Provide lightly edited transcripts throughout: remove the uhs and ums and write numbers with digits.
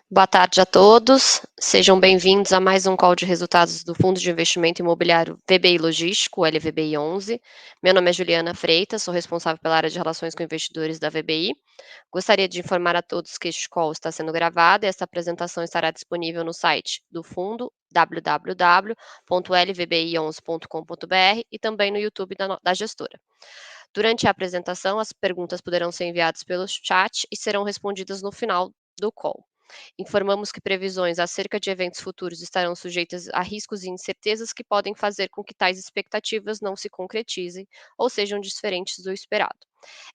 Boa tarde a todos, sejam bem-vindos a mais um call de resultados do Fundo de Investimento Imobiliário VBI Logístico, o LVBI 11. Meu nome é Juliana Freitas, sou responsável pela área de relações com investidores da VBI. Gostaria de informar a todos que este call está sendo gravado e esta apresentação estará disponível no site do fundo www.lvbi11.com.br e também no YouTube da gestora. Durante a apresentação, as perguntas poderão ser enviadas pelo chat e serão respondidas no final do call. Informamos que previsões acerca de eventos futuros estarão sujeitas a riscos e incertezas que podem fazer com que tais expectativas não se concretizem ou sejam diferentes do esperado.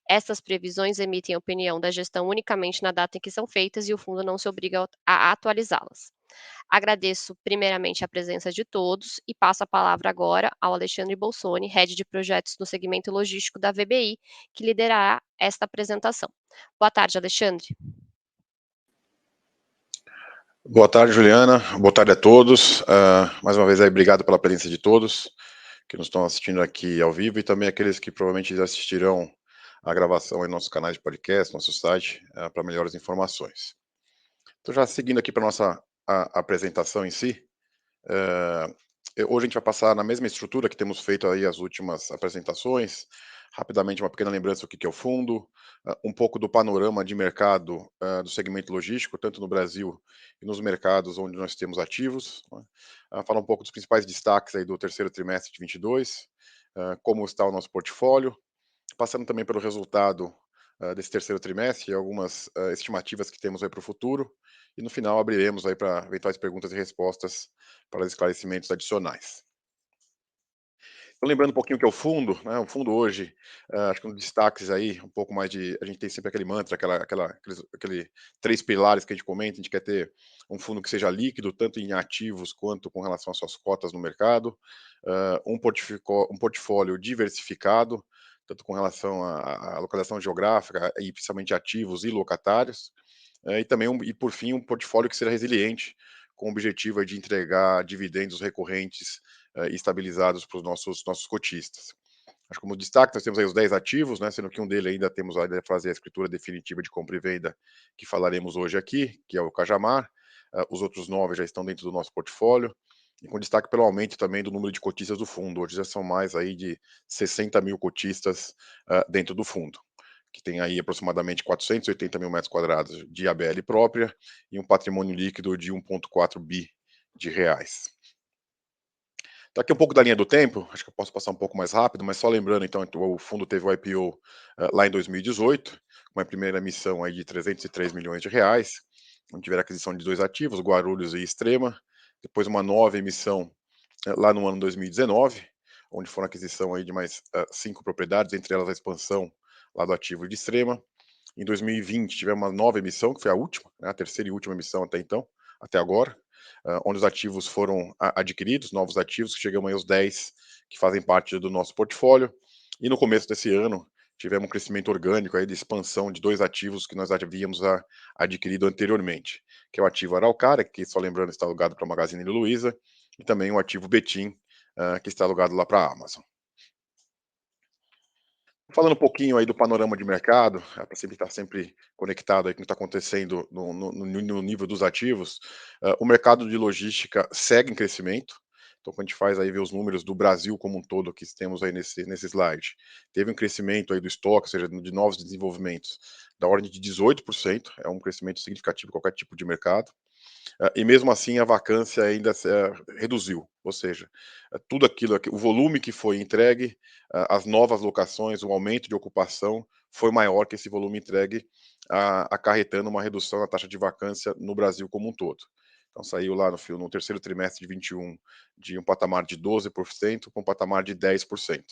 Essas previsões emitem a opinião da gestão unicamente na data em que são feitas e o fundo não se obriga a atualizá-las. Agradeço primeiramente a presença de todos e passo a palavra agora ao Alexandre Bolsoni, Head de Projetos no segmento logístico da VBI, que liderará esta apresentação. Boa tarde, Alexandre. Boa tarde, Juliana. Boa tarde a todos. Mais uma vez, aí, obrigado pela presença de todos que nos estão assistindo aqui ao vivo e também aqueles que provavelmente assistirão a gravação em nossos canais de podcast, nosso site, para melhores informações. Então, já seguindo aqui para a nossa apresentação em si, hoje a gente vai passar na mesma estrutura que temos feito aí as últimas apresentações. Rapidamente, uma pequena lembrança do que é o fundo, um pouco do panorama de mercado do segmento logístico, tanto no Brasil e nos mercados onde nós temos ativos. Falar um pouco dos principais destaques aí do terceiro trimestre de 22, como está o nosso portfólio, passando também pelo resultado desse terceiro trimestre e algumas estimativas que temos aí para o futuro. E no final abriremos aí para eventuais perguntas e respostas para esclarecimentos adicionais. Então, lembrando um pouquinho o que é o fundo, né? O fundo hoje, acho que um dos destaques aí, um pouco mais de. A gente tem sempre aquele mantra, aquele 3 pilares que a gente comenta, a gente quer ter um fundo que seja líquido, tanto em ativos quanto com relação às suas cotas no mercado, um portfólio diversificado, tanto com relação à localização geográfica e principalmente ativos e locatários, e também, e por fim, um portfólio que seja resiliente, com o objetivo de entregar dividendos recorrentes e estabilizados para os nossos cotistas. Acho que como destaque, nós temos aí os 10 ativos, né, sendo que um deles ainda temos a fazer a escritura definitiva de compra e venda, que falaremos hoje aqui, que é o Cajamar. Os outros 9 já estão dentro do nosso portfólio, e com destaque pelo aumento também do número de cotistas do fundo. Hoje já são mais aí de 60 mil cotistas dentro do fundo, que tem aí aproximadamente 480 mil metros quadrados de ABL própria e um patrimônio líquido de 1,4 bi de reais. Então, aqui um pouco da linha do tempo, acho que eu posso passar um pouco mais rápido, mas só lembrando, então, que o fundo teve o IPO lá em 2018, uma primeira emissão aí de 303 milhões de reais, onde tiver aquisição de 2 ativos, Guarulhos e Extrema, depois uma nova emissão lá no ano 2019, onde foram aquisição aí de mais 5 propriedades, entre elas a expansão lá do ativo de Extrema. Em 2020 tivemos uma nova emissão, que foi a última, né, a terceira e última emissão até então, até agora, onde os ativos foram adquiridos, novos ativos, que chegamos aí aos 10 que fazem parte do nosso portfólio. E no começo desse ano tivemos um crescimento orgânico aí de expansão de 2 ativos que nós já havíamos adquirido anteriormente, que é o ativo Araucária, que só lembrando está alugado para a Magazine Luiza, e também o ativo Betim, que está alugado lá para a Amazon. Falando um pouquinho aí do panorama de mercado, para sempre estar sempre conectado aí com o que está acontecendo no nível dos ativos, o mercado de logística segue em crescimento. Então, quando a gente faz aí ver os números do Brasil como um todo que temos aí nesse slide, teve um crescimento aí do estoque, ou seja, de novos desenvolvimentos, da ordem de 18%, é um crescimento significativo em qualquer tipo de mercado. E mesmo assim a vacância ainda reduziu, ou seja, tudo aquilo, o volume que foi entregue, as novas locações, o aumento de ocupação foi maior que esse volume entregue, acarretando uma redução na taxa de vacância no Brasil como um todo. Então saiu lá no terceiro trimestre de 21 de um patamar de 12% para um patamar de 10%.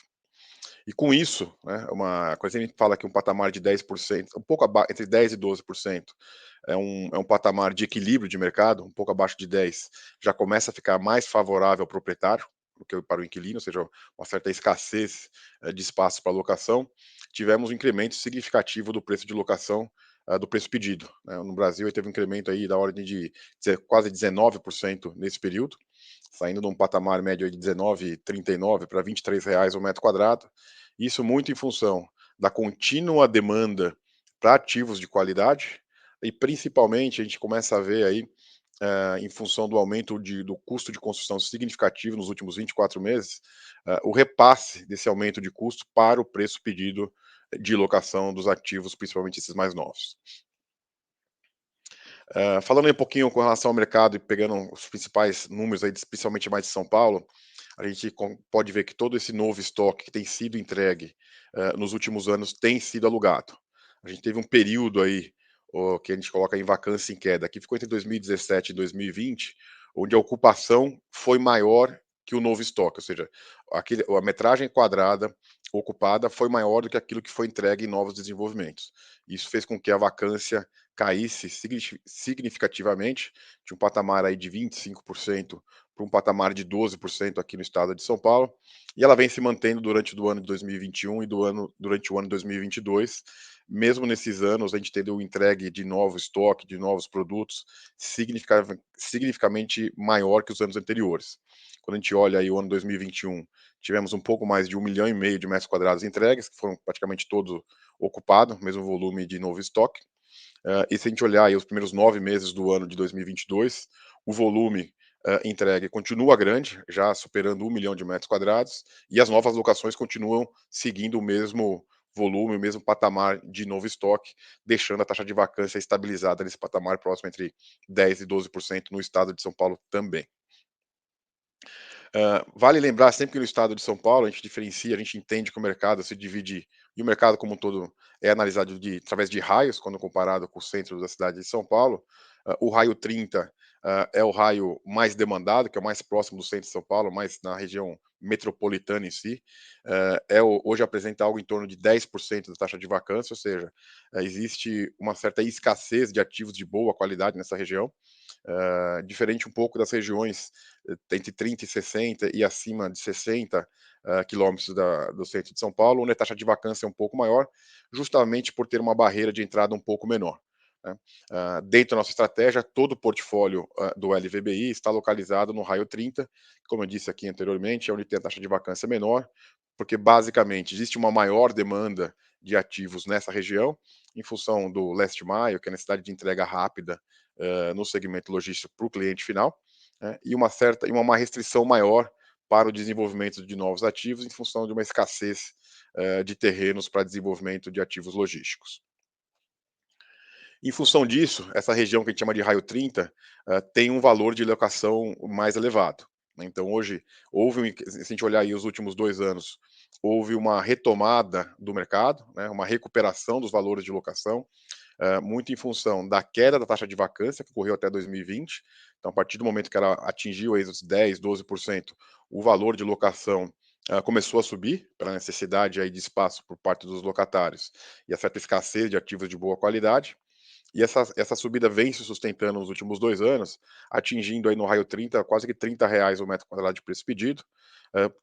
E com isso, né, quando a gente fala que um patamar de 10%, um pouco entre 10% e 12%, é um patamar de equilíbrio de mercado, um pouco abaixo de 10%, já começa a ficar mais favorável ao proprietário do que para o inquilino, ou seja, uma certa escassez de espaço para locação. Tivemos um incremento significativo do preço de locação, do preço pedido, né? No Brasil, ele teve um incremento aí da ordem de quase 19% nesse período, saindo de um patamar médio de 19,39 para R$ 23 o metro quadrado. Isso muito em função da contínua demanda para ativos de qualidade, e principalmente a gente começa a ver aí, em função do aumento do custo de construção significativo nos últimos 24 meses, o repasse desse aumento de custo para o preço pedido de locação dos ativos, principalmente esses mais novos. Falando aí um pouquinho com relação ao mercado e pegando os principais números aí, especialmente mais de São Paulo, a gente pode ver que todo esse novo estoque que tem sido entregue nos últimos anos tem sido alugado. A gente teve um período aí, que a gente coloca em vacância em queda, que ficou entre 2017 e 2020, onde a ocupação foi maior que o novo estoque, ou seja, a metragem quadrada ocupada foi maior do que aquilo que foi entregue em novos desenvolvimentos. Isso fez com que a vacância caísse significativamente, de um patamar aí de 25% para um patamar de 12% aqui no estado de São Paulo, e ela vem se mantendo durante o ano de 2021 e durante o ano de 2022. Mesmo nesses anos, a gente teve entregue de novo estoque, de novos produtos, significativamente maior que os anos anteriores. Quando a gente olha aí o ano 2021, tivemos um pouco mais de 1,5 milhão de metros quadrados entregues, que foram praticamente todos ocupados, mesmo volume de novo estoque. E se a gente olhar aí os primeiros 9 meses do ano de 2022, o volume entregue continua grande, já superando 1 milhão de metros quadrados, e as novas locações continuam seguindo o mesmo volume, o mesmo patamar de novo estoque, deixando a taxa de vacância estabilizada nesse patamar próximo entre 10% e 12% no estado de São Paulo também. Vale lembrar sempre que no estado de São Paulo a gente diferencia, a gente entende que o mercado se divide, e o mercado como um todo é analisado através de raios, quando comparado com o centro da cidade de São Paulo. O raio 30 é o raio mais demandado, que é o mais próximo do centro de São Paulo, mais na região metropolitana em si. Hoje apresenta algo em torno de 10% da taxa de vacância, ou seja, existe uma certa escassez de ativos de boa qualidade nessa região. Diferente um pouco das regiões entre 30 e 60 e acima de 60 quilômetros do centro de São Paulo, onde a taxa de vacância é um pouco maior, justamente por ter uma barreira de entrada um pouco menor. Né? Dentro da nossa estratégia, todo o portfólio do LVBI está localizado no raio 30, como eu disse aqui anteriormente, é onde tem a taxa de vacância menor, porque basicamente existe uma maior demanda de ativos nessa região, em função do last mile, que é a necessidade de entrega rápida no segmento logístico para o cliente final, né, e uma restrição maior para o desenvolvimento de novos ativos em função de uma escassez de terrenos para desenvolvimento de ativos logísticos. Em função disso, essa região que a gente chama de raio 30 tem um valor de locação mais elevado. Né? Então, hoje, se a gente olhar aí os últimos 2 anos, houve uma retomada do mercado, né? Uma recuperação dos valores de locação, muito em função da queda da taxa de vacância, que ocorreu até 2020. Então, a partir do momento que ela atingiu aí os 10%, 12%, o valor de locação começou a subir, pela necessidade aí de espaço por parte dos locatários e a certa escassez de ativos de boa qualidade. E essa subida vem se sustentando nos últimos 2 anos, atingindo aí no raio 30, quase que R$ 30 o metro quadrado de preço pedido,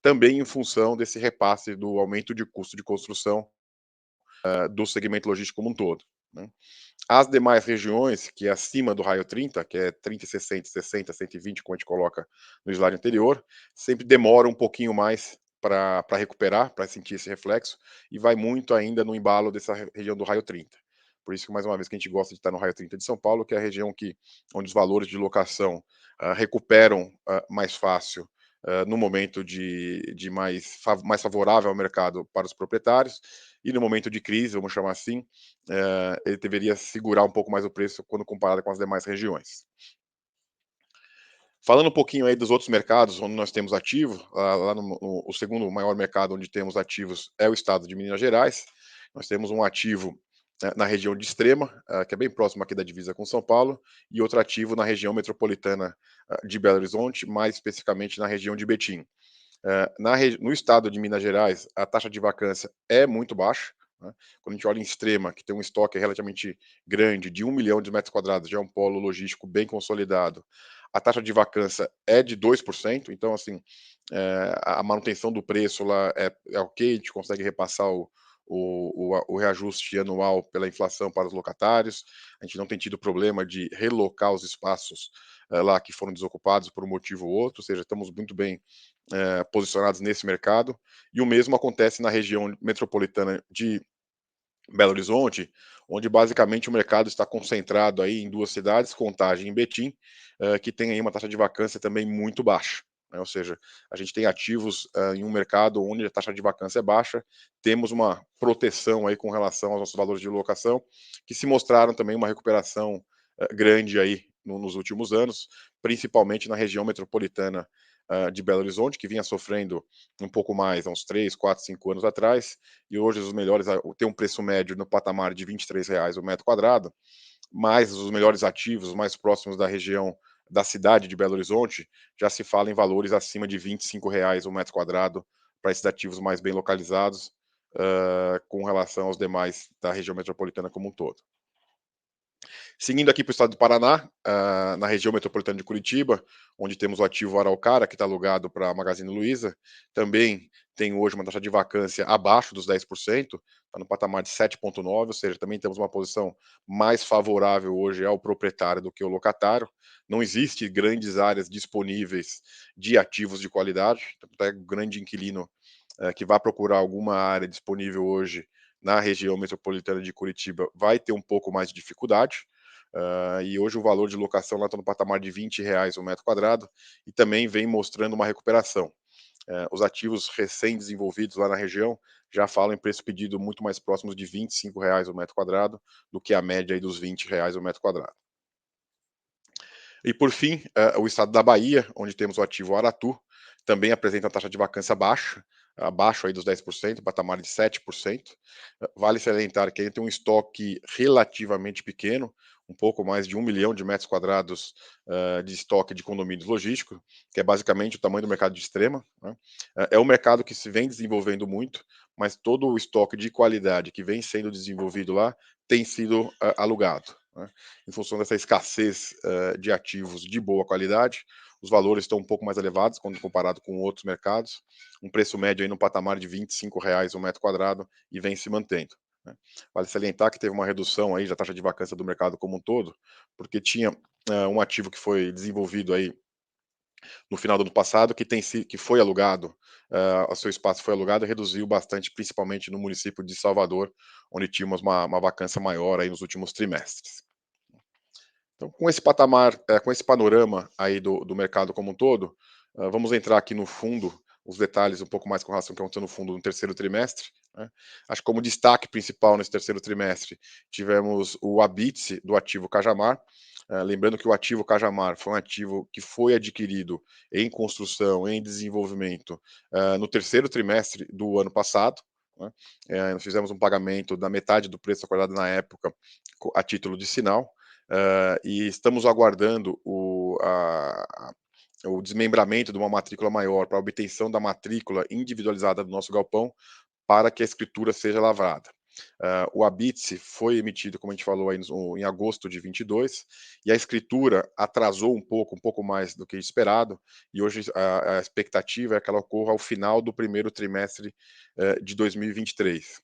também em função desse repasse do aumento de custo de construção do segmento logístico como um todo. Né? As demais regiões, que é acima do raio 30, que é 30, 60, 60, 120, como a gente coloca no slide anterior, sempre demora um pouquinho mais para recuperar, para sentir esse reflexo, e vai muito ainda no embalo dessa região do raio 30. Por isso que, mais uma vez, que a gente gosta de estar no raio 30 de São Paulo, que é a região onde os valores de locação recuperam mais fácil no momento mais favorável ao mercado para os proprietários, e no momento de crise, vamos chamar assim, ele deveria segurar um pouco mais o preço quando comparado com as demais regiões. Falando um pouquinho aí dos outros mercados onde nós temos ativo, lá o segundo maior mercado onde temos ativos é o estado de Minas Gerais. Nós temos um ativo na região de Extrema, que é bem próximo aqui da divisa com São Paulo, e outro ativo na região metropolitana de Belo Horizonte, mais especificamente na região de Betim. No estado de Minas Gerais, a taxa de vacância é muito baixa. Né? Quando a gente olha em Extrema, que tem um estoque relativamente grande, de 1 milhão de metros quadrados, já é um polo logístico bem consolidado, a taxa de vacância é de 2%. Então, assim, a manutenção do preço lá é ok, a gente consegue repassar o reajuste anual pela inflação para os locatários. A gente não tem tido problema de relocar os espaços lá que foram desocupados por um motivo ou outro, ou seja, estamos muito bem posicionados nesse mercado. E o mesmo acontece na região metropolitana de Belo Horizonte, onde basicamente o mercado está concentrado aí em 2 cidades, Contagem e Betim, que tem aí uma taxa de vacância também muito baixa, né, ou seja, a gente tem ativos, em um mercado onde a taxa de vacância é baixa, temos uma proteção aí com relação aos nossos valores de locação, que se mostraram também uma recuperação, grande aí nos últimos anos, principalmente na região metropolitana, de Belo Horizonte, que vinha sofrendo um pouco mais há uns 3, 4, 5 anos atrás, e hoje os melhores tem um preço médio no patamar de R$ 23 o metro quadrado, mas os melhores ativos, mais próximos da região da cidade de Belo Horizonte, já se fala em valores acima de R$ 25 o metro quadrado para esses ativos mais bem localizados, com relação aos demais da região metropolitana como um todo. Seguindo aqui para o estado do Paraná, na região metropolitana de Curitiba, onde temos o ativo Araucária, que está alugado para a Magazine Luiza, também tem hoje uma taxa de vacância abaixo dos 10%, está no patamar de 7,9%, ou seja, também temos uma posição mais favorável hoje ao proprietário do que ao locatário. Não existe grandes áreas disponíveis de ativos de qualidade, até o grande inquilino que vai procurar alguma área disponível hoje na região metropolitana de Curitiba vai ter um pouco mais de dificuldade. E hoje o valor de locação lá está no patamar de R$ 20 o metro quadrado e também vem mostrando uma recuperação. Os ativos recém-desenvolvidos lá na região já falam em preço pedido muito mais próximos de R$ 25 o metro quadrado do que a média aí dos R$ 20 o metro quadrado. E por fim, o estado da Bahia, onde temos o ativo Aratu, também apresenta uma taxa de vacância baixa, abaixo aí dos 10%, patamar de 7%. Vale salientar que ele tem um estoque relativamente pequeno, um pouco mais de 1 milhão de metros quadrados de estoque de condomínios logísticos, que é basicamente o tamanho do mercado de Extrema, né? É um mercado que se vem desenvolvendo muito, mas todo o estoque de qualidade que vem sendo desenvolvido lá tem sido alugado, né? Em função dessa escassez de ativos de boa qualidade, os valores estão um pouco mais elevados quando comparado com outros mercados, um preço médio aí no patamar de R$ 25 o metro quadrado e vem se mantendo, né? Vale salientar que teve uma redução aí da taxa de vacância do mercado como um todo, porque tinha um ativo que foi desenvolvido aí no final do ano passado que foi alugado, o seu espaço foi alugado e reduziu bastante, principalmente no município de Salvador, onde tínhamos uma vacância maior aí nos últimos trimestres. Então, com esse patamar, com esse panorama aí do mercado como um todo, vamos entrar aqui no fundo, os detalhes um pouco mais com relação ao que aconteceu no fundo no terceiro trimestre, né? Acho que como destaque principal nesse terceiro trimestre, tivemos o Habite do ativo Cajamar. Lembrando que o ativo Cajamar foi um ativo que foi adquirido em construção, em desenvolvimento, no terceiro trimestre do ano passado, né? Nós fizemos um pagamento da metade do preço acordado na época a título de sinal, e estamos aguardando o desmembramento de uma matrícula maior para a obtenção da matrícula individualizada do nosso galpão para que a escritura seja lavrada. O Habite foi emitido, como a gente falou, aí em agosto de 22, e a escritura atrasou um pouco mais do que esperado, e hoje a expectativa é que ela ocorra ao final do primeiro trimestre de 2023.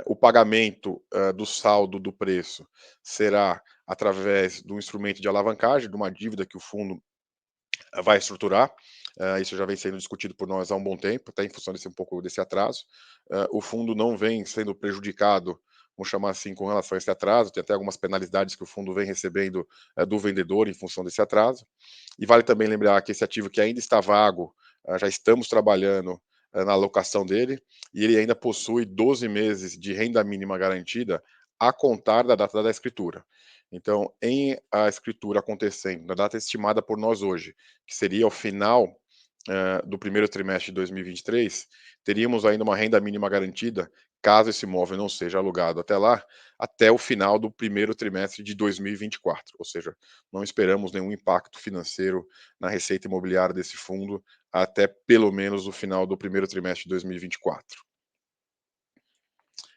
O pagamento do saldo do preço será através do instrumento de alavancagem, de uma dívida que o fundo vai estruturar. Isso já vem sendo discutido por nós há um bom tempo, até em função desse um pouco desse atraso. O fundo não vem sendo prejudicado, vamos chamar assim, com relação a esse atraso, tem até algumas penalidades que o fundo vem recebendo do vendedor em função desse atraso. E vale também lembrar que esse ativo que ainda está vago, já estamos trabalhando na alocação dele, e ele ainda possui 12 meses de renda mínima garantida a contar da data da escritura. Então, em a escritura acontecendo na data estimada por nós hoje, que seria o final do primeiro trimestre de 2023, teríamos ainda uma renda mínima garantida, caso esse imóvel não seja alugado até lá, até o final do primeiro trimestre de 2024. Ou seja, não esperamos nenhum impacto financeiro na receita imobiliária desse fundo até pelo menos o final do primeiro trimestre de 2024.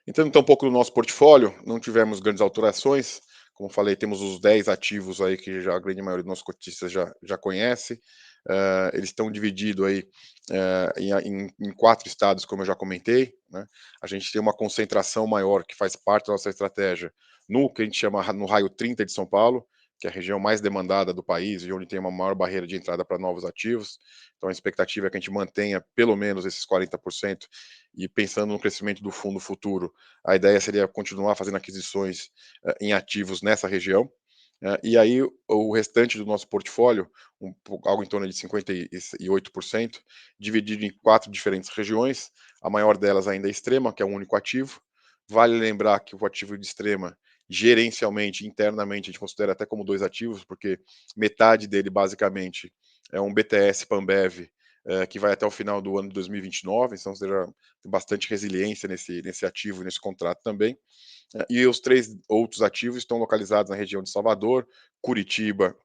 Entrando então um pouco no nosso portfólio, não tivemos grandes alterações. Como falei, temos os 10 ativos aí que já a grande maioria dos nossos cotistas já conhece. Eles estão divididos aí em 4 estados, como eu já comentei, né? A gente tem uma concentração maior que faz parte da nossa estratégia no que a gente chama no raio 30 de São Paulo, que é a região mais demandada do país e onde tem uma maior barreira de entrada para novos ativos. Então, a expectativa é que a gente mantenha pelo menos esses 40%, e pensando no crescimento do fundo futuro, a ideia seria continuar fazendo aquisições em ativos nessa região. E aí, o restante do nosso portfólio, algo em torno de 58%, dividido em 4 diferentes regiões. A maior delas ainda é Extrema, que é um único ativo. Vale lembrar que o ativo de Extrema, gerencialmente, internamente, a gente considera até como 2 ativos, porque metade dele, basicamente, é um BTS Panbev, que vai até o final do ano de 2029, então, ou seja, tem bastante resiliência nesse ativo, nesse contrato também. E os 3 outros ativos estão localizados na região de Salvador, Curitiba,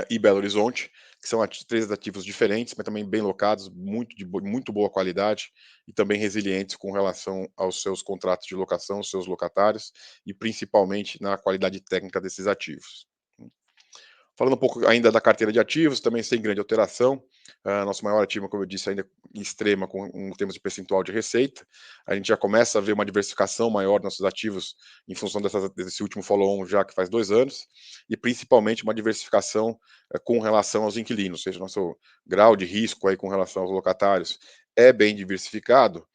e Belo Horizonte, que são 3 ativos diferentes, mas também bem locados, muito boa qualidade e também resilientes com relação aos seus contratos de locação, os seus locatários e principalmente na qualidade técnica desses ativos. Falando um pouco ainda da carteira de ativos, também sem grande alteração. Nosso maior ativo, como eu disse, ainda em Extrema, em termos de percentual de receita. A gente já começa a ver uma diversificação maior dos nossos ativos em função desse último follow-on, já que faz 2 anos, e principalmente uma diversificação com relação aos inquilinos, ou seja, nosso grau de risco aí com relação aos locatários é bem diversificado,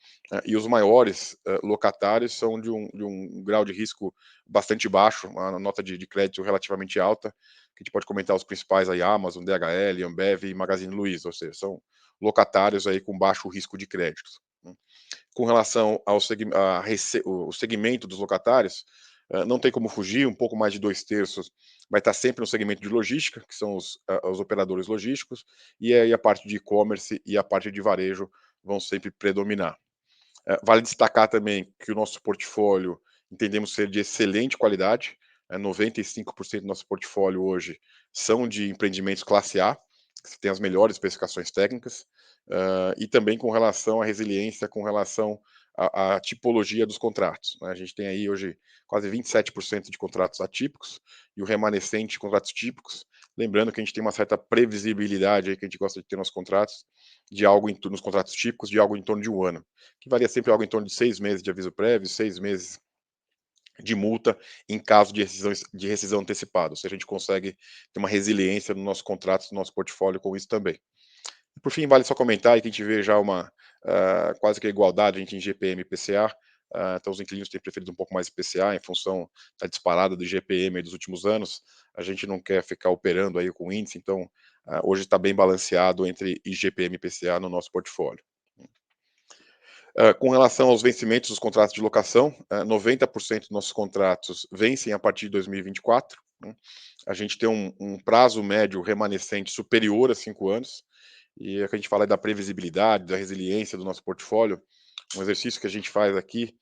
e os maiores locatários são de um grau de risco bastante baixo, uma nota de crédito relativamente alta, que a gente pode comentar os principais aí, Amazon, DHL, Ambev e Magazine Luiza, ou seja, são locatários aí com baixo risco de crédito, né. Com relação o segmento dos locatários, não tem como fugir, um pouco mais de 2/3 vai estar sempre no segmento de logística, que são os operadores logísticos, e aí a parte de e-commerce e a parte de varejo vão sempre predominar. Vale destacar também que o nosso portfólio entendemos ser de excelente qualidade, 95% do nosso portfólio hoje são de empreendimentos classe A, que tem as melhores especificações técnicas, e também com relação à resiliência, com relação à tipologia dos contratos, né. A gente tem aí hoje quase 27% de contratos atípicos e o remanescente de contratos típicos. Lembrando que a gente tem uma certa previsibilidade aí que a gente gosta de ter nos contratos, de algo nos contratos típicos, de algo em torno de 1 ano, que varia sempre algo em torno de 6 meses de aviso prévio, 6 meses de multa em caso de rescisão antecipada, ou seja, a gente consegue ter uma resiliência no nosso contrato, no nosso portfólio com isso também. E por fim, vale só comentar aí que a gente vê já quase que a igualdade entre GPM e IPCA, então os inquilinos têm preferido um pouco mais IPCA em função da disparada do GPM aí dos últimos anos, a gente não quer ficar operando aí com índice, então hoje está bem balanceado entre IGPM e IPCA no nosso portfólio. Com relação aos vencimentos dos contratos de locação, 90% dos nossos contratos vencem a partir de 2024, né. A gente tem um prazo médio remanescente superior a 5 anos, e é que a gente fala da previsibilidade, da resiliência do nosso portfólio. Um exercício que a gente faz aqui,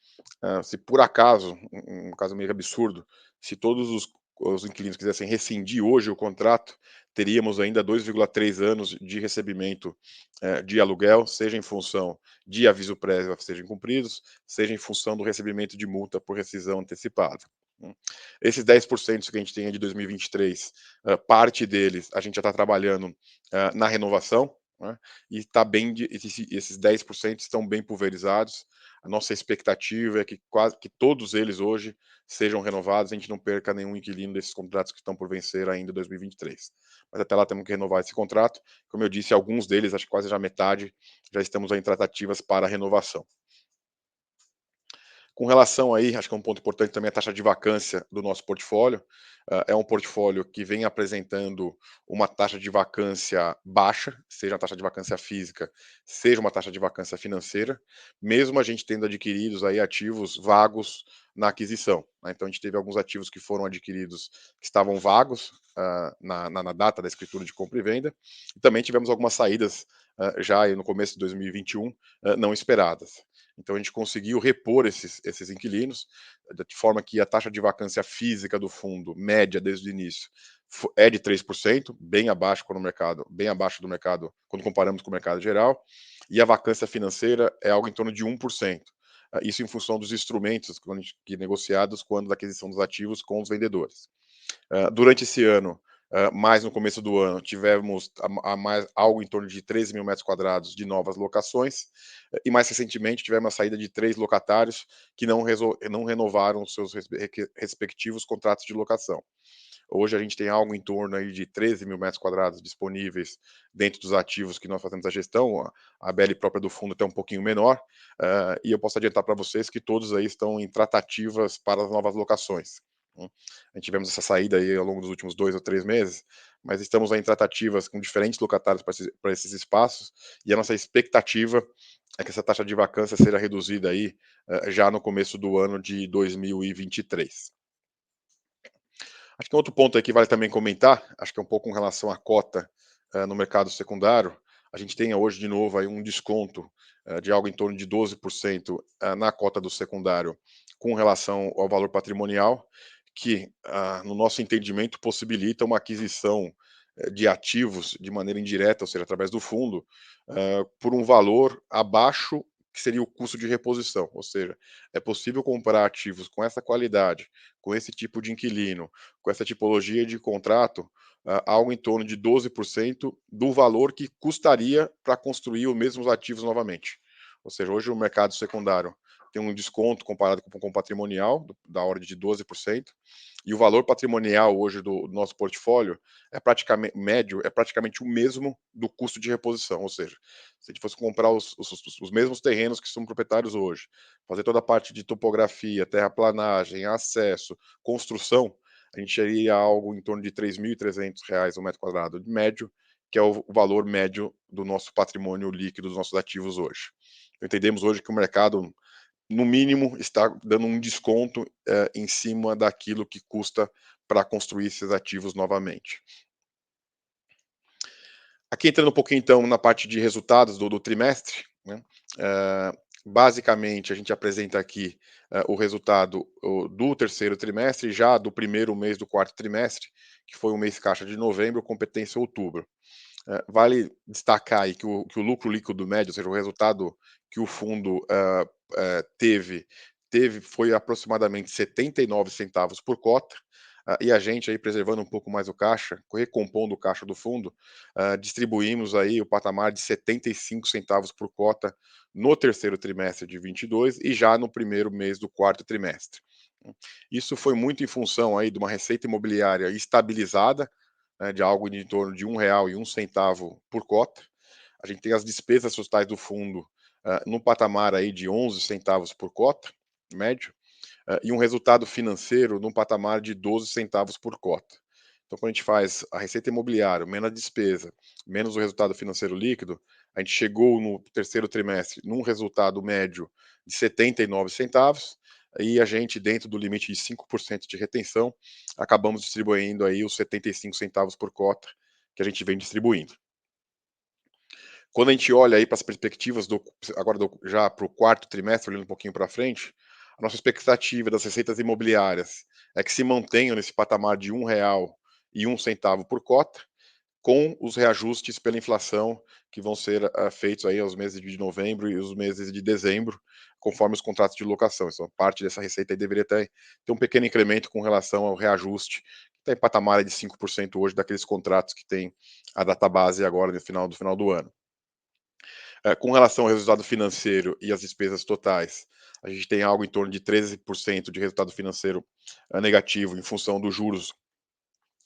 se por acaso, um caso meio absurdo, se todos os inquilinos quisessem rescindir hoje o contrato, teríamos ainda 2,3 anos de recebimento de aluguel, seja em função de aviso prévio a serem cumpridos, seja em função do recebimento de multa por rescisão antecipada, né. Esses 10% que a gente tem de 2023, parte deles a gente já está trabalhando na renovação, né, e está bem, esses 10% estão bem pulverizados. A nossa expectativa é que quase que todos eles hoje sejam renovados, a gente não perca nenhum inquilino desses contratos que estão por vencer ainda em 2023. Mas até lá temos que renovar esse contrato. Como eu disse, alguns deles, acho que quase já metade, já estamos aí em tratativas para renovação. Com relação aí, acho que é um ponto importante também a taxa de vacância do nosso portfólio. É um portfólio que vem apresentando uma taxa de vacância baixa, seja a taxa de vacância física, seja uma taxa de vacância financeira, mesmo a gente tendo adquiridos aí ativos vagos na aquisição, né. Então a gente teve alguns ativos que foram adquiridos que estavam vagos, na data da escritura de compra e venda, e também tivemos algumas saídas, já aí no começo de 2021, não esperadas. Então a gente conseguiu repor esses inquilinos, de forma que a taxa de vacância física do fundo, média desde o início, é de 3%, bem abaixo do mercado quando comparamos com o mercado geral, e a vacância financeira é algo em torno de 1%. Isso em função dos instrumentos negociados quando da aquisição dos ativos com os vendedores. Durante esse ano, mais no começo do ano, tivemos mais algo em torno de 13 mil metros quadrados de novas locações, e mais recentemente tivemos a saída de 3 locatários que não renovaram os seus respectivos contratos de locação. Hoje a gente tem algo em torno aí de 13 mil metros quadrados disponíveis dentro dos ativos que nós fazemos a gestão, a BL própria do fundo até um pouquinho menor, e eu posso adiantar para vocês que todos aí estão em tratativas para as novas locações. A gente tivemos essa saída aí ao longo dos últimos 2 ou 3 meses, mas estamos aí em tratativas com diferentes locatários para esses espaços, e a nossa expectativa é que essa taxa de vacância seja reduzida aí já no começo do ano de 2023. Acho que outro ponto aí que vale também comentar, acho que é um pouco com relação à cota no mercado secundário. A gente tem hoje, de novo, aí um desconto de algo em torno de 12% na cota do secundário com relação ao valor patrimonial, que, no nosso entendimento, possibilita uma aquisição de ativos de maneira indireta, ou seja, através do fundo, por um valor abaixo que seria o custo de reposição. Ou seja, é possível comprar ativos com essa qualidade, com esse tipo de inquilino, com essa tipologia de contrato, algo em torno de 12% do valor que custaria para construir os mesmos ativos novamente. Ou seja, hoje o mercado secundário tem um desconto comparado com o patrimonial, da ordem de 12%, e o valor patrimonial hoje do nosso portfólio é praticamente médio, é praticamente o mesmo do custo de reposição. Ou seja, se a gente fosse comprar os mesmos terrenos que são proprietários hoje, fazer toda a parte de topografia, terraplanagem, acesso, construção, a gente teria algo em torno de R$ 3.300 o metro quadrado de médio, que é o valor médio do nosso patrimônio líquido, dos nossos ativos hoje. Entendemos hoje que o mercado, no mínimo, está dando um desconto em cima daquilo que custa para construir esses ativos novamente. Aqui entrando um pouquinho, então, na parte de resultados do trimestre, né? Basicamente, a gente apresenta aqui o resultado do terceiro trimestre, já do primeiro mês do quarto trimestre, que foi o mês caixa de novembro, competência outubro. Vale destacar aí que o lucro líquido médio, ou seja, o resultado que o fundo foi aproximadamente 79 centavos por cota, e a gente aí preservando um pouco mais o caixa, recompondo o caixa do fundo, distribuímos aí o patamar de 75 centavos por cota no terceiro trimestre de 22 e já no primeiro mês do quarto trimestre. Isso foi muito em função aí de uma receita imobiliária estabilizada, né, de algo em torno de R$ 1,01 por cota. A gente tem as despesas totais do fundo no patamar aí de 11 centavos por cota, médio, e um resultado financeiro num patamar de 12 centavos por cota. Então, quando a gente faz a receita imobiliária, menos a despesa, menos o resultado financeiro líquido, a gente chegou no terceiro trimestre num resultado médio de 79 centavos, e a gente, dentro do limite de 5% de retenção, acabamos distribuindo aí os 75 centavos por cota que a gente vem distribuindo. Quando a gente olha aí para as perspectivas já para o quarto trimestre, olhando um pouquinho para frente, a nossa expectativa das receitas imobiliárias é que se mantenham nesse patamar de R$ 1,01 por cota, com os reajustes pela inflação que vão ser feitos aí aos meses de novembro e os meses de dezembro, conforme os contratos de locação. Então, parte dessa receita aí deveria ter um pequeno incremento com relação ao reajuste, que está em patamar de 5% hoje daqueles contratos que tem a data base agora no final do ano. Com relação ao resultado financeiro e as despesas totais, a gente tem algo em torno de 13% de resultado financeiro negativo em função dos juros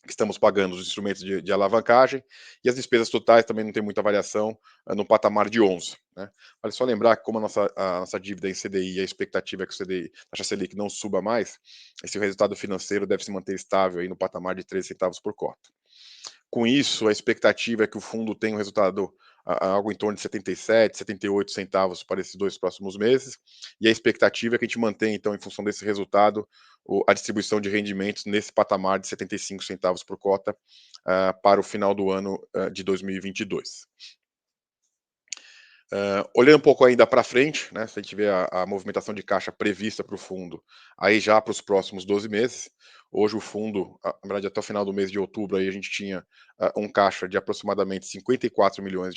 que estamos pagando, os instrumentos de alavancagem, e as despesas totais também não tem muita variação, no patamar de 11, né. Vale só lembrar que como a nossa dívida é em CDI e a expectativa é que o CDI, taxa Selic, não suba mais, esse resultado financeiro deve se manter estável aí no patamar de 13 centavos por cota. Com isso, a expectativa é que o fundo tenha um resultado algo em torno de 77, 78 centavos para esses 2 próximos meses, e a expectativa é que a gente mantenha, então, em função desse resultado, a distribuição de rendimentos nesse patamar de 75 centavos por cota, para o final do ano de 2022. Olhando um pouco ainda para frente, né, se a gente vê a movimentação de caixa prevista para o fundo, aí já para os próximos 12 meses. Hoje o fundo, na verdade, até o final do mês de outubro, aí a gente tinha um caixa de aproximadamente R$ 54 milhões,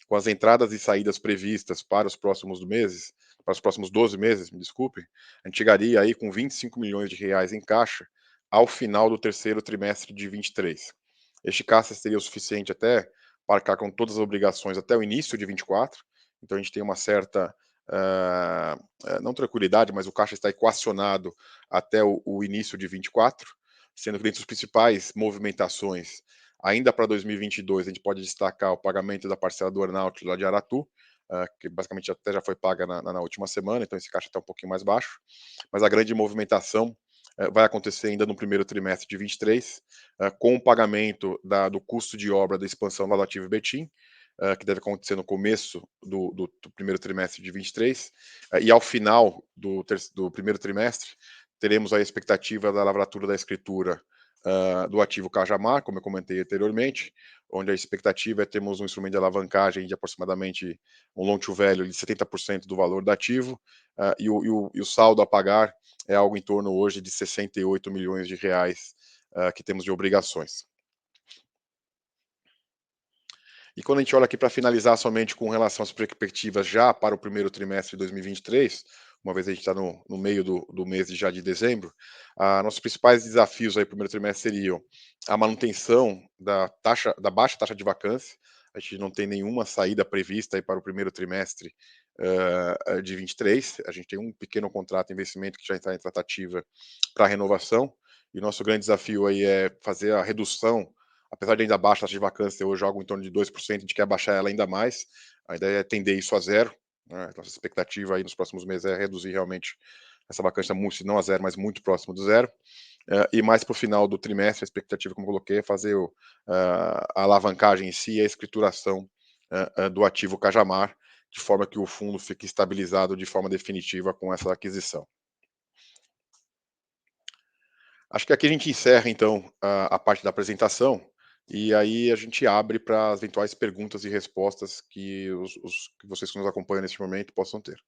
com as entradas e saídas previstas para os próximos meses, para os próximos 12 meses, me desculpe, a gente chegaria aí com R$ 25 milhões em caixa ao final do terceiro trimestre de 23. Este caixa seria o suficiente até para arcar com todas as obrigações até o início de 24, então a gente tem uma certa, não tranquilidade, mas o caixa está equacionado até o início de 24. sendo que dentre as principais movimentações, ainda para 2022, a gente pode destacar o pagamento da parcela do earn-out lá de Aratu, que basicamente até já foi paga na última semana, então esse caixa está um pouquinho mais baixo, mas a grande movimentação vai acontecer ainda no primeiro trimestre de 23, com o pagamento do custo de obra da expansão da Ativo Betim, que deve acontecer no começo do primeiro trimestre de 23, e ao final do primeiro trimestre, teremos a expectativa da lavratura da escritura do ativo Cajamar, como eu comentei anteriormente, onde a expectativa é termos um instrumento de alavancagem de aproximadamente um loan to value de 70% do valor do ativo, e o saldo a pagar é algo em torno hoje de 68 milhões de reais que temos de obrigações. E quando a gente olha aqui para finalizar somente com relação às perspectivas já para o primeiro trimestre de 2023, uma vez a gente está no meio do mês já de dezembro, nossos principais desafios aí para o primeiro trimestre seriam a manutenção da baixa taxa de vacância. A gente não tem nenhuma saída prevista aí para o primeiro trimestre de 23. A gente tem um pequeno contrato de investimento que já está em tratativa para renovação. E o nosso grande desafio aí é fazer a redução, apesar de ainda baixa a taxa de vacância hoje algo em torno de 2%, a gente quer baixar ela ainda mais. A ideia é tender isso a zero, né? Nossa expectativa aí nos próximos meses é reduzir realmente essa vacância, se não a zero, mas muito próximo do zero. E mais para o final do trimestre, a expectativa, como eu coloquei, é fazer a alavancagem em si e a escrituração do ativo Cajamar, de forma que o fundo fique estabilizado de forma definitiva com essa aquisição. Acho que aqui a gente encerra, então, a parte da apresentação, e aí a gente abre para as eventuais perguntas e respostas que que vocês que nos acompanham neste momento possam ter.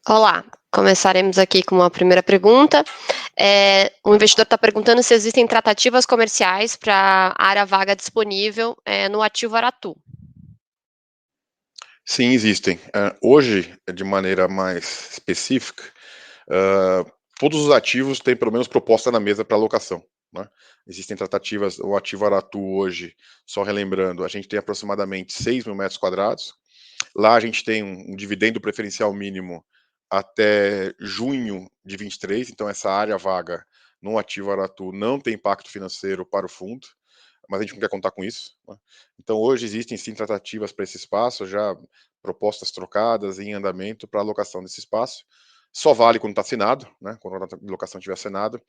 Olá, começaremos aqui com uma primeira pergunta. O investidor está perguntando se existem tratativas comerciais para a área vaga disponível no ativo Aratu. Sim, existem. Hoje, de maneira mais específica, todos os ativos têm pelo menos proposta na mesa para alocação, né? Existem tratativas, o ativo Aratu hoje, só relembrando, a gente tem aproximadamente 6 mil metros quadrados. Lá a gente tem um dividendo preferencial mínimo até junho de 23, então essa área vaga no ativo Aratu não tem impacto financeiro para o fundo, mas a gente não quer contar com isso, né? Então hoje existem sim tratativas para esse espaço, já propostas trocadas em andamento para alocação desse espaço. Só vale quando está assinado, né? Quando a locação estiver assinada.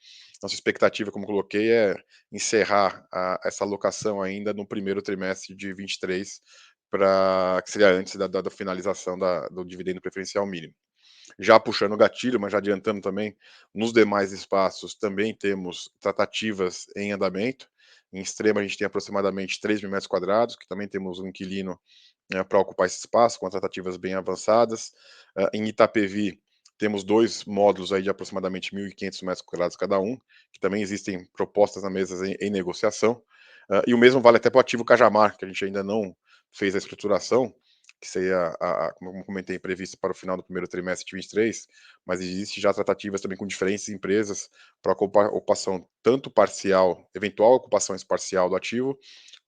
Nossa expectativa, como coloquei, é encerrar essa alocação ainda no primeiro trimestre de 23, que seria antes da finalização do dividendo preferencial mínimo. Já puxando o gatilho, mas já adiantando também, nos demais espaços também temos tratativas em andamento. Em Extrema, a gente tem aproximadamente 3 mil metros quadrados, que também temos um inquilino para ocupar esse espaço, com tratativas bem avançadas. Em Itapevi, temos 2 módulos aí de aproximadamente 1.500 metros quadrados cada um, que também existem propostas na mesa em negociação. E o mesmo vale até para o ativo Cajamar, que a gente ainda não fez a estruturação, que seria, como eu comentei, prevista para o final do primeiro trimestre de 23, mas existe já tratativas também com diferentes empresas para ocupação tanto parcial, eventual ocupação parcial do ativo,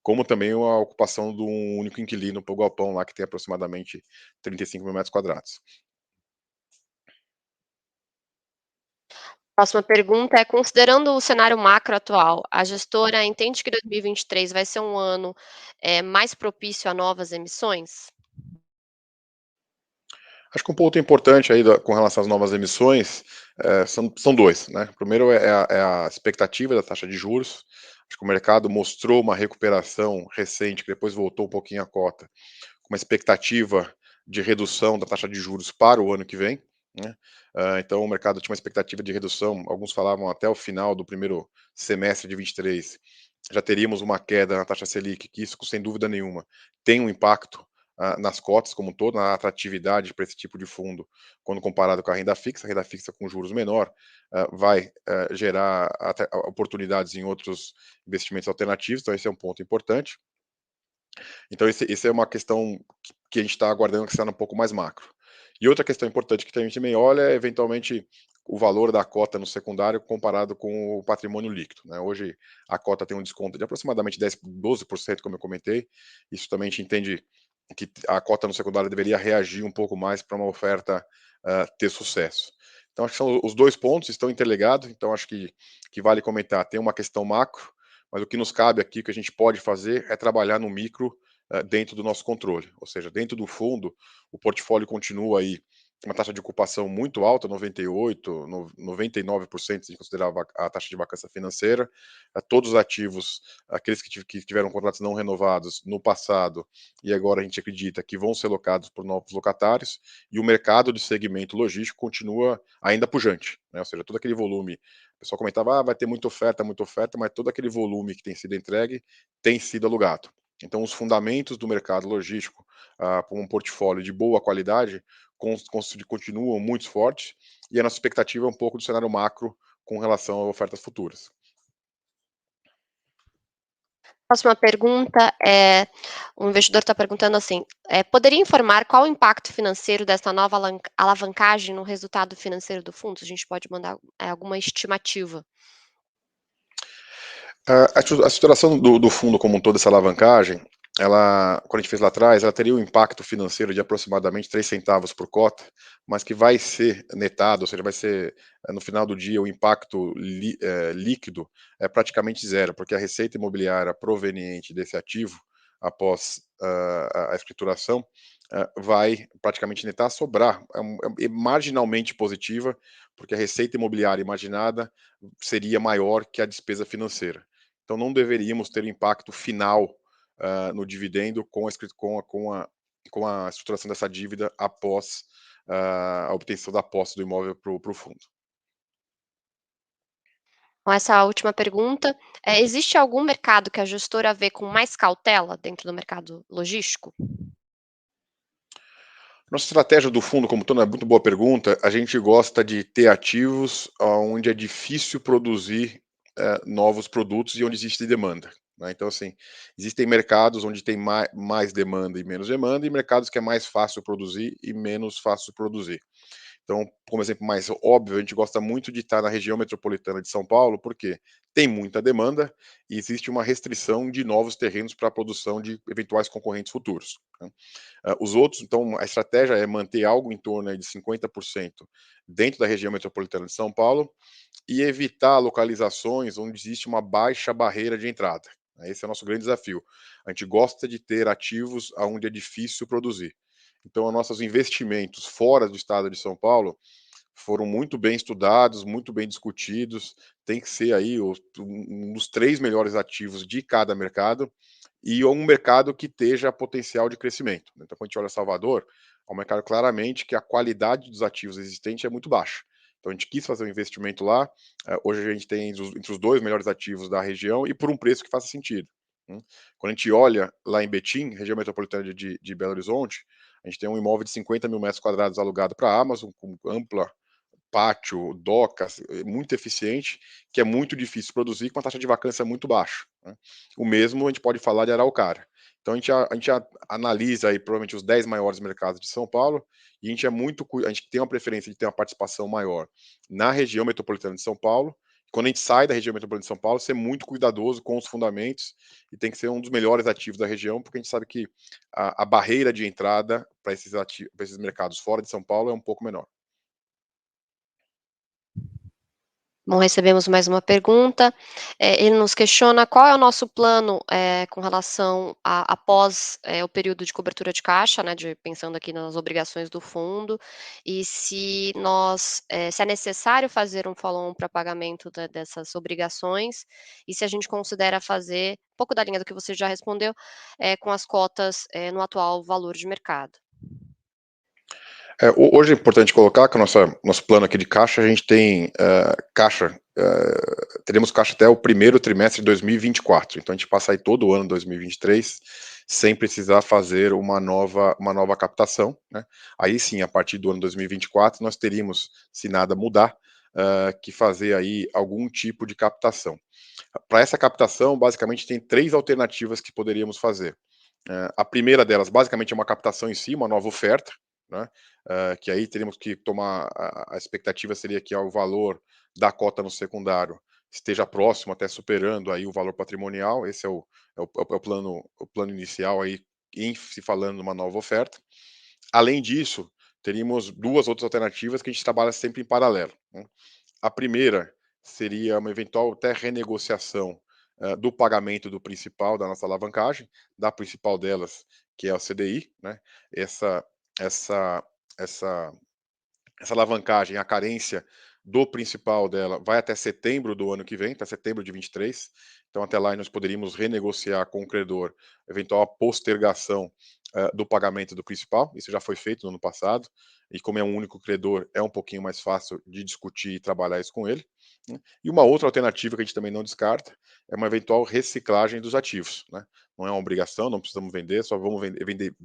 como também a ocupação de um único inquilino para o galpão lá, que tem aproximadamente 35 mil metros quadrados. Próxima pergunta é: considerando o cenário macro atual, a gestora entende que 2023 vai ser um ano mais propício a novas emissões? Acho que um ponto importante aí com relação às novas emissões são dois, né? Primeiro é a expectativa da taxa de juros. Acho que o mercado mostrou uma recuperação recente, que depois voltou um pouquinho a cota, com uma expectativa de redução da taxa de juros para o ano que vem, né? Então o mercado tinha uma expectativa de redução, alguns falavam até o final do primeiro semestre de 23, já teríamos uma queda na taxa Selic, que isso, sem dúvida nenhuma, tem um impacto nas cotas como um todo, na atratividade para esse tipo de fundo, quando comparado com a renda fixa com juros menor, vai gerar oportunidades em outros investimentos alternativos, então esse é um ponto importante. Então esse é uma questão que a gente está aguardando, que será um pouco mais macro. E outra questão importante que a gente também olha é, eventualmente, o valor da cota no secundário comparado com o patrimônio líquido, né? Hoje a cota tem um desconto de aproximadamente 12%, como eu comentei. Isso também a gente entende que a cota no secundário deveria reagir um pouco mais para uma oferta ter sucesso. Então, acho que são os dois pontos, estão interligados, então acho que vale comentar. Tem uma questão macro, mas o que nos cabe aqui, que a gente pode fazer, é trabalhar no micro dentro do nosso controle. Ou seja, dentro do fundo, o portfólio continua aí uma taxa de ocupação muito alta, 98, 99%, se considerar a taxa de vacância financeira. Todos os ativos, aqueles que tiveram contratos não renovados no passado, e agora a gente acredita que vão ser locados por novos locatários, e o mercado de segmento logístico continua ainda pujante, né? Ou seja, todo aquele volume, o pessoal comentava, vai ter muita oferta, mas todo aquele volume que tem sido entregue tem sido alugado. Então, os fundamentos do mercado logístico, com um portfólio de boa qualidade, continuam muito fortes, e a nossa expectativa é um pouco do cenário macro com relação a ofertas futuras. Próxima pergunta é, um investidor está perguntando assim, poderia informar qual o impacto financeiro dessa nova alavancagem no resultado financeiro do fundo? A gente pode mandar alguma estimativa. A estruturação do fundo como um todo, essa alavancagem, ela, quando a gente fez lá atrás, ela teria um impacto financeiro de aproximadamente 3 centavos por cota, mas que vai ser netado, ou seja, vai ser, no final do dia, o impacto líquido é praticamente zero, porque a receita imobiliária proveniente desse ativo, após a escrituração, vai praticamente netar, sobrar, é marginalmente positiva, porque a receita imobiliária imaginada seria maior que a despesa financeira. Então não deveríamos ter impacto final no dividendo com a estruturação dessa dívida após a obtenção da posse do imóvel para o fundo. Com essa última pergunta, existe algum mercado que a gestora vê com mais cautela dentro do mercado logístico? Nossa estratégia do fundo, como todo, é muito boa pergunta. A gente gosta de ter ativos onde é difícil produzir novos produtos e onde existe demanda, né? Então, assim, existem mercados onde tem mais demanda e menos demanda, e mercados que é mais fácil produzir e menos fácil produzir. Então, como exemplo mais óbvio, a gente gosta muito de estar na região metropolitana de São Paulo, porque tem muita demanda e existe uma restrição de novos terrenos para a produção de eventuais concorrentes futuros, né? Os outros, então, a estratégia é manter algo em torno aí de 50% dentro da região metropolitana de São Paulo e evitar localizações onde existe uma baixa barreira de entrada. Esse é o nosso grande desafio. A gente gosta de ter ativos onde é difícil produzir. Então, os nossos investimentos fora do estado de São Paulo foram muito bem estudados, muito bem discutidos. Tem que ser aí um dos 3 melhores ativos de cada mercado e um mercado que esteja potencial de crescimento. Então, quando a gente olha Salvador, é um mercado claramente que a qualidade dos ativos existentes é muito baixa. Então, a gente quis fazer um investimento lá. Hoje a gente tem entre os 2 melhores ativos da região e por um preço que faça sentido, né? Quando a gente olha lá em Betim, região metropolitana de Belo Horizonte, a gente tem um imóvel de 50 mil metros quadrados alugado para a Amazon, com ampla pátio, docas, muito eficiente, que é muito difícil produzir com uma taxa de vacância muito baixa, né? O mesmo a gente pode falar de Araucária. Então a gente analisa aí provavelmente os 10 maiores mercados de São Paulo, e a gente tem uma preferência de ter uma participação maior na região metropolitana de São Paulo. Quando a gente sai da região metropolitana de São Paulo, ser muito cuidadoso com os fundamentos, e tem que ser um dos melhores ativos da região, porque a gente sabe que a barreira de entrada para esses mercados fora de São Paulo é um pouco menor. Bom, recebemos mais uma pergunta. Ele nos questiona qual é o nosso plano, com relação a após, o período de cobertura de caixa, né, pensando aqui nas obrigações do fundo, e se é necessário fazer um follow-on para pagamento dessas obrigações, e se a gente considera fazer, um pouco da linha do que você já respondeu, com as cotas, no atual valor de mercado. Hoje é importante colocar que o nosso plano aqui de caixa, a gente tem caixa, teremos caixa até o primeiro trimestre de 2024. Então a gente passa aí todo o ano 2023 sem precisar fazer uma nova captação, né? Aí sim, a partir do ano 2024, nós teríamos, se nada mudar, que fazer aí algum tipo de captação. Para essa captação, basicamente, tem 3 alternativas que poderíamos fazer. A primeira delas, basicamente, é uma captação em si, uma nova oferta, né? Que aí teríamos que tomar a expectativa seria que o valor da cota no secundário esteja próximo, até superando aí o valor patrimonial. Esse é o plano inicial aí em se falando numa nova oferta. Além disso, teríamos 2 outras alternativas que a gente trabalha sempre em paralelo, né. A primeira seria uma eventual até renegociação, do pagamento do principal da nossa alavancagem, da principal delas, que é a CDI, né. Essa essa essa essa alavancagem, a carência do principal dela vai até setembro do ano que vem, até setembro de 23. Então, até lá nós poderíamos renegociar com o credor eventual postergação do pagamento do principal. Isso já foi feito no ano passado. E como é um único credor, é um pouquinho mais fácil de discutir e trabalhar isso com ele, né? E uma outra alternativa que a gente também não descarta é uma eventual reciclagem dos ativos, né? Não é uma obrigação, não precisamos vender, só vamos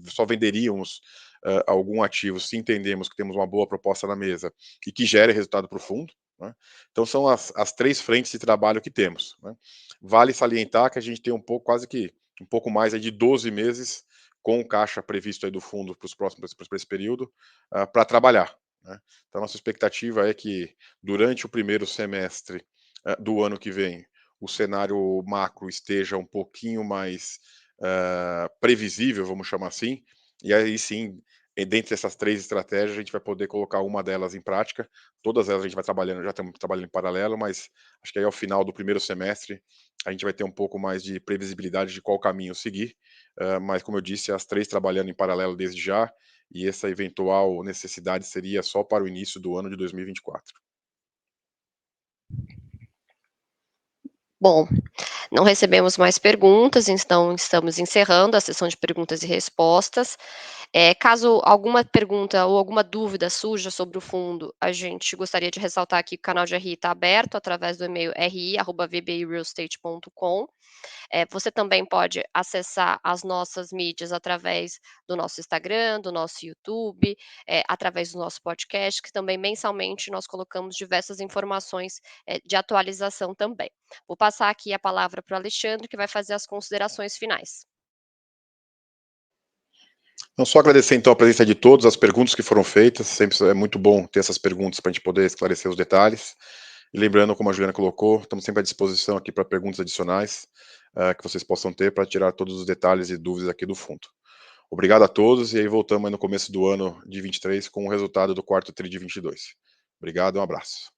só venderíamos algum ativo se entendemos que temos uma boa proposta na mesa e que gere resultado para o fundo, né? Então são as 3 frentes de trabalho que temos, né? Vale salientar que a gente tem um pouco, quase que um pouco mais aí de 12 meses com o caixa previsto aí do fundo para os próximos para esse período, para trabalhar, né? Então nossa expectativa é que durante o primeiro semestre, do ano que vem, o cenário macro esteja um pouquinho mais, previsível, vamos chamar assim, e aí sim, dentre essas 3 estratégias, a gente vai poder colocar uma delas em prática. Todas elas a gente vai trabalhando, já estamos trabalhando em paralelo, mas acho que aí ao final do primeiro semestre, a gente vai ter um pouco mais de previsibilidade de qual caminho seguir. Mas como eu disse, as 3 trabalhando em paralelo desde já, e essa eventual necessidade seria só para o início do ano de 2024. Bom, não recebemos mais perguntas, então estamos encerrando a sessão de perguntas e respostas. Caso alguma pergunta ou alguma dúvida surja sobre o fundo, a gente gostaria de ressaltar aqui que o canal de RI está aberto através do e-mail ri@vbirealestate.com. Você também pode acessar as nossas mídias através do nosso Instagram, do nosso YouTube, através do nosso podcast, que também mensalmente nós colocamos diversas informações, de atualização também. Vou passar aqui a palavra para o Alexandre, que vai fazer as considerações finais. Não, só agradecer então a presença de todos, as perguntas que foram feitas, sempre é muito bom ter essas perguntas para a gente poder esclarecer os detalhes. E lembrando, como a Juliana colocou, estamos sempre à disposição aqui para perguntas adicionais, que vocês possam ter para tirar todos os detalhes e dúvidas aqui do fundo. Obrigado a todos e aí voltamos aí no começo do ano de 23 com o resultado do quarto tri de 22. Obrigado, um abraço.